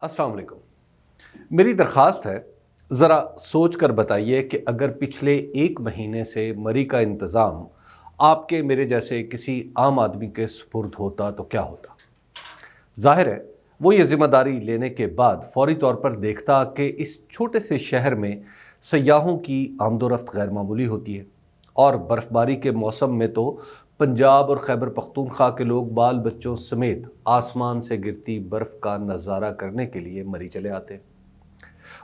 अस्सलाम वालेकुम। मेरी दरख्वास्त है, ज़रा सोच कर बताइए कि अगर पिछले 1 महीने से मरी का इंतज़ाम आपके मेरे जैसे किसी आम आदमी के सुपुर्द होता तो क्या होता। ज़ाहिर है वो ये ज़िम्मेदारी लेने के बाद फ़ौरी तौर पर देखता कि इस छोटे से शहर में सयाहों की आमदोरफ्त गैर मामूली होती है और बर्फ़बारी के मौसम में तो पंजाब और खैबर पख्तूनख्वा के लोग बाल बच्चों समेत आसमान से गिरती बर्फ़ का नज़ारा करने के लिए मरी चले आते।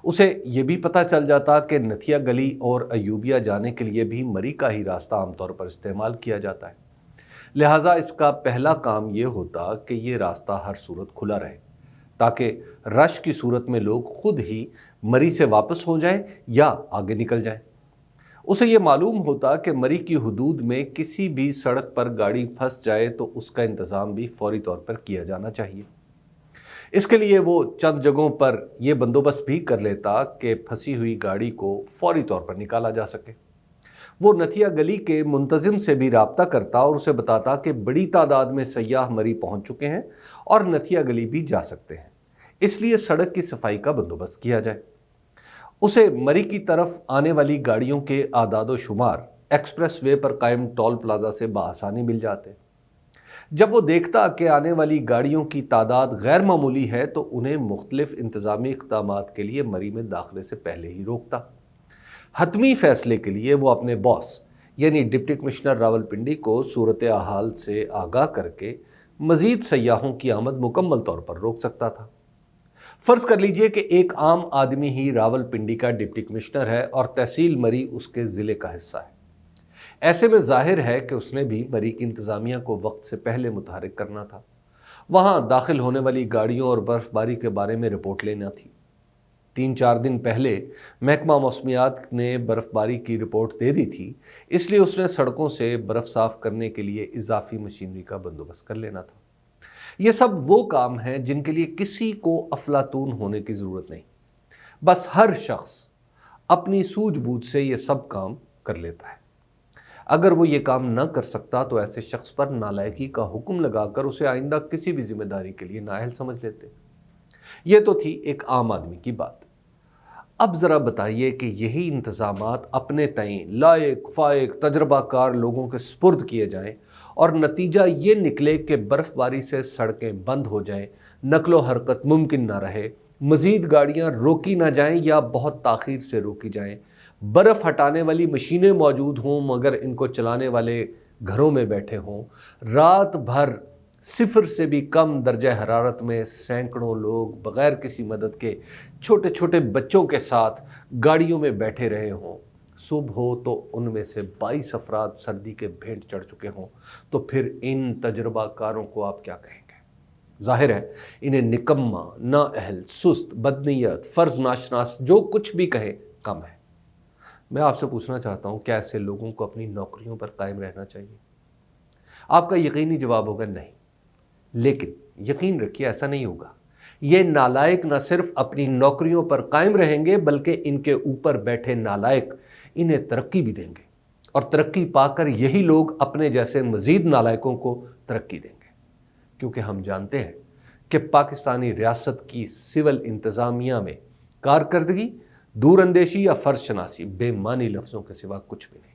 उसे ये भी पता चल जाता कि नथिया गली और अयूबिया जाने के लिए भी मरी का ही रास्ता आमतौर पर इस्तेमाल किया जाता है। लिहाजा इसका पहला काम ये होता कि ये रास्ता हर सूरत खुला रहे, ताकि रश की सूरत में लोग खुद ही मरी से वापस हो जाएं या आगे निकल जाएं। उसे ये मालूम होता कि मरी की हुदूद में किसी भी सड़क पर गाड़ी फंस जाए तो उसका इंतज़ाम भी फौरी तौर पर किया जाना चाहिए। इसके लिए वो चंद जगहों पर यह बंदोबस्त भी कर लेता कि फंसी हुई गाड़ी को फौरी तौर पर निकाला जा सके। वो नथिया गली के मुंतजिम से भी राब्ता करता और उसे बताता कि बड़ी तादाद में सयाह मरी पहुंच चुके हैं और नथिया गली भी जा सकते हैं, इसलिए सड़क की सफाई का बंदोबस्त किया जाए। उसे मरी की तरफ आने वाली गाड़ियों के आदादो शुमार एक्सप्रेस वे पर कायम टोल प्लाजा से बआसानी मिल जाते। जब वो देखता कि आने वाली गाड़ियों की तादाद गैर मामूली है तो उन्हें मुख्तलिफ इंतज़ामी इक़दामात के लिए मरी में दाखिले से पहले ही रोकता। हतमी फैसले के लिए वो अपने बॉस यानी डिप्टी कमिश्नर रावलपिंडी को सूरत हाल से आगाह करके मज़ीद सयाहों की आमद मुकम्मल तौर पर रोक सकता था। फ़र्ज़ कर लीजिए कि एक आम आदमी ही रावलपिंडी का डिप्टी कमिश्नर है और तहसील मरी उसके ज़िले का हिस्सा है। ऐसे में जाहिर है कि उसने भी मरी की इंतज़ामिया को वक्त से पहले मुतहरिक करना था, वहाँ दाखिल होने वाली गाड़ियों और बर्फ़बारी के बारे में रिपोर्ट लेना थी। 3-4 दिन पहले महकमा मौसमियात ने बर्फ़बारी की रिपोर्ट दे दी थी, इसलिए उसने सड़कों से बर्फ़ साफ़ करने के लिए इजाफी मशीनरी का बंदोबस्त कर लेना था। ये सब वो काम हैं जिनके लिए किसी को अफलातून होने की ज़रूरत नहीं, बस हर शख्स अपनी सूझबूझ से ये सब काम कर लेता है। अगर वो ये काम न कर सकता तो ऐसे शख्स पर नालायकी का हुक्म लगाकर उसे आइंदा किसी भी जिम्मेदारी के लिए नाअहल समझ लेते। ये तो थी एक आम आदमी की बात। अब ज़रा बताइए कि यही इंतज़ामात अपने तय लायक फ़ायक तजर्बाकार लोगों के सुपुर्द किए जाएं और नतीजा ये निकले कि बर्फ़बारी से सड़कें बंद हो जाएं, नकलो हरकत मुमकिन ना रहे, मज़ीद गाड़ियाँ रोकी ना जाएं या बहुत ताख़ीर से रोकी जाएं, बर्फ़ हटाने वाली मशीनें मौजूद हों मगर इनको चलाने वाले घरों में बैठे हों, रात भर सिफर से भी कम दर्जा हरारत में सैकड़ों लोग बग़ैर किसी मदद के छोटे छोटे बच्चों के साथ गाड़ियों में बैठे रहे हों, सुबह हो तो उनमें से 22 अफराद सर्दी के भेंट चढ़ चुके हों, तो फिर इन तजुर्बाकारों को आप क्या कहेंगे। ज़ाहिर है इन्हें निकम्मा, नाअहल, सुस्त, बदनीयत, फ़र्ज़ नाशनास जो कुछ भी कहे कम है। मैं आपसे पूछना चाहता हूँ, क्या ऐसे लोगों को अपनी नौकरियों पर कायम रहना चाहिए? आपका यकीनी जवाब होगा नहीं, लेकिन यकीन रखिए ऐसा नहीं होगा। ये नालायक न सिर्फ अपनी नौकरियों पर कायम रहेंगे बल्कि इनके ऊपर बैठे नालायक इन्हें तरक्की भी देंगे और तरक्की पाकर यही लोग अपने जैसे मज़ीद नालायकों को तरक्की देंगे, क्योंकि हम जानते हैं कि पाकिस्तानी रियासत की सिविल इंतज़ामिया में कारकर्दगी, दूरअंदेशी या फ़र्ज़ शनासी बेमानी लफ्ज़ों के सिवा कुछ भी नहीं।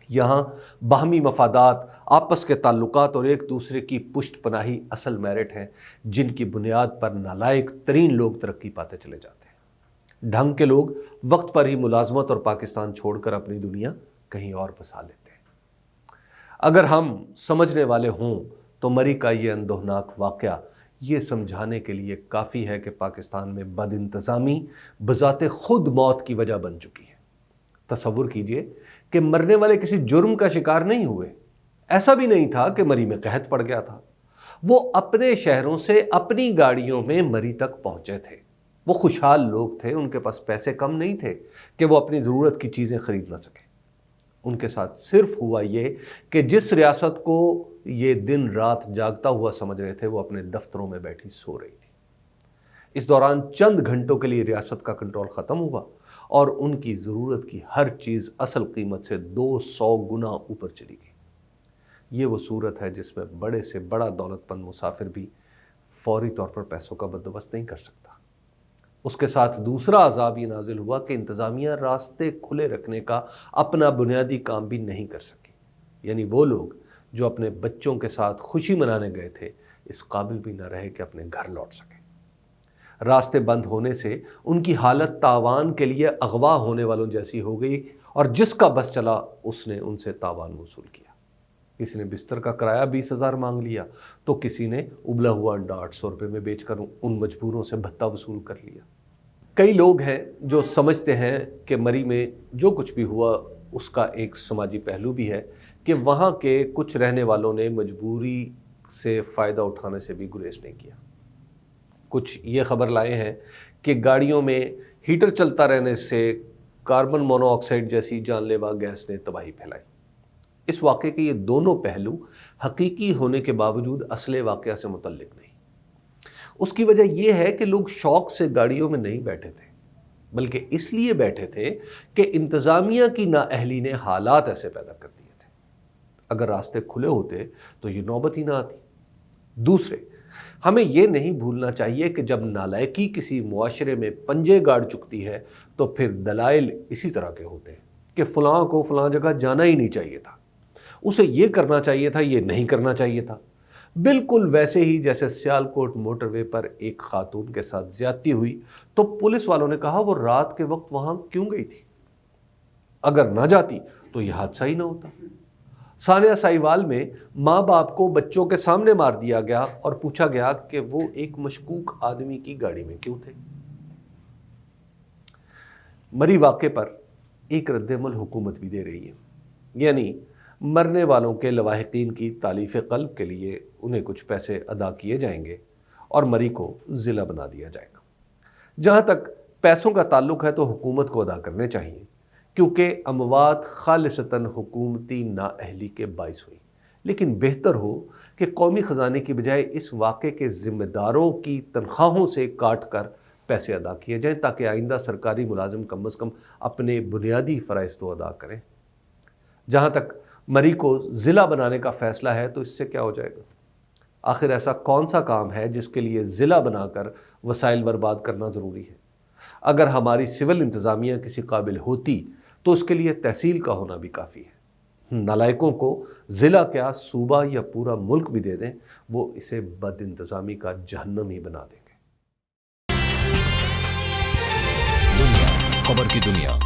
यहाँ बाहमी मफादात, आपस के ताल्लुकात और एक दूसरे की पुश्त पनाही असल मेरिट हैं, जिनकी बुनियाद पर नालायक तरीन लोग तरक्की पाते चले जाते हैं। ढंग के लोग वक्त पर ही मुलाजमत और पाकिस्तान छोड़कर अपनी दुनिया कहीं और बसा लेते हैं। अगर हम समझने वाले हों तो मरी का ये अंदोहनाक वाक़या ये समझाने के लिए काफ़ी है कि पाकिस्तान में बदइंतज़ामी बज़ाते खुद मौत की वजह बन चुकी है। तसव्वुर कीजिए कि मरने वाले किसी जुर्म का शिकार नहीं हुए। ऐसा भी नहीं था कि मरी में कहत पड़ गया था। वो अपने शहरों से अपनी गाड़ियों में मरी तक पहुंचे थे। वो खुशहाल लोग थे, उनके पास पैसे कम नहीं थे कि वो अपनी ज़रूरत की चीज़ें खरीद ना सके। उनके साथ सिर्फ हुआ ये कि जिस रियासत को ये दिन रात जागता हुआ समझ रहे थे वो अपने दफ्तरों में बैठी सो रही थी। इस दौरान चंद घंटों के लिए रियासत का कंट्रोल ख़त्म हुआ और उनकी ज़रूरत की हर चीज़ असल कीमत से 200 गुना ऊपर चली गई। ये वो सूरत है जिसमें बड़े से बड़ा दौलतमंद मुसाफिर भी فوری طور پر پیسوں کا بندوبست نہیں کر سکتا۔ اس کے ساتھ دوسرا عذاب یہ نازل ہوا کہ انتظامیہ راستے کھلے رکھنے کا اپنا بنیادی کام بھی نہیں کر سکی، یعنی وہ لوگ جو اپنے بچوں کے ساتھ خوشی منانے گئے تھے اس قابل بھی نہ رہے کہ اپنے گھر لوٹ سکیں۔ راستے بند ہونے سے ان کی حالت تاوان کے لیے اغوا ہونے والوں جیسی ہو گئی، اور جس کا بس چلا اس نے ان سے تاوان وصول کیا۔ کسی نے بستر کا کرایہ 20,000 مانگ لیا تو کسی نے ابلا ہوا انڈا 800 روپے میں بیچ کر ان مجبوروں سے بھتہ وصول کر لیا۔ کئی لوگ ہیں جو سمجھتے ہیں کہ مری میں جو کچھ بھی ہوا اس کا ایک سماجی پہلو بھی ہے کہ وہاں کے کچھ رہنے والوں نے مجبوری سے فائدہ اٹھانے سے بھی گریز نہیں کیا۔ کچھ یہ خبر لائے ہیں کہ گاڑیوں میں ہیٹر چلتا رہنے سے کاربن مونو آکسائڈ جیسی جان لیوا گیس نے تباہی پھیلائی۔ اس واقعے کے یہ دونوں پہلو حقیقی ہونے کے باوجود اصل واقعہ سے متعلق نہیں۔ اس کی وجہ یہ ہے کہ لوگ شوق سے گاڑیوں میں نہیں بیٹھے تھے، بلکہ اس لیے بیٹھے تھے کہ انتظامیہ کی نااہلی نے حالات ایسے پیدا کر دیے تھے۔ اگر راستے کھلے ہوتے تو یہ نوبت ہی نہ آتی۔ دوسرے، ہمیں یہ نہیں بھولنا چاہیے کہ جب نالائکی کسی معاشرے میں پنجے گاڑ چکتی ہے تو پھر دلائل اسی طرح کے ہوتے ہیں کہ فلاں کو فلاں جگہ جانا ہی نہیں چاہیے تھا، اسے یہ کرنا چاہیے تھا، یہ نہیں کرنا چاہیے تھا۔ بالکل ویسے ہی جیسے سیالکوٹ موٹر وے پر ایک خاتون کے ساتھ زیادتی ہوئی تو پولیس والوں نے کہا وہ رات کے وقت وہاں کیوں گئی تھی؟ اگر نہ جاتی تو یہ حادثہ ہی نہ ہوتا۔ ثانیہ سائیوال میں ماں باپ کو بچوں کے سامنے مار دیا گیا اور پوچھا گیا کہ وہ ایک مشکوک آدمی کی گاڑی میں کیوں تھے۔ مری واقعے پر ایک رد عمل حکومت بھی دے رہی ہے، یعنی مرنے والوں کے لواحقین کی تالیف قلب کے لیے انہیں کچھ پیسے ادا کیے جائیں گے اور مری کو ضلع بنا دیا جائے گا۔ جہاں تک پیسوں کا تعلق ہے تو حکومت کو ادا کرنے چاہیے، کیونکہ اموات خالصتاً حکومتی نااہلی کے باعث ہوئی، لیکن بہتر ہو کہ قومی خزانے کی بجائے اس واقعے کے ذمہ داروں کی تنخواہوں سے کاٹ کر پیسے ادا کیے جائیں تاکہ آئندہ سرکاری ملازم کم از کم اپنے بنیادی فرائض تو ادا کریں۔ جہاں تک مری کو ضلع بنانے کا فیصلہ ہے تو اس سے کیا ہو جائے گا؟ آخر ایسا کون سا کام ہے جس کے لیے ضلع بنا کر وسائل برباد کرنا ضروری ہے؟ اگر ہماری سول انتظامیہ کسی قابل ہوتی تو اس کے لیے تحصیل کا ہونا بھی کافی ہے۔ نالائکوں کو ضلع کیا صوبہ یا پورا ملک بھی دے دیں، وہ اسے بد انتظامی کا جہنم ہی بنا دیں گے۔ دنیا خبر کی دنیا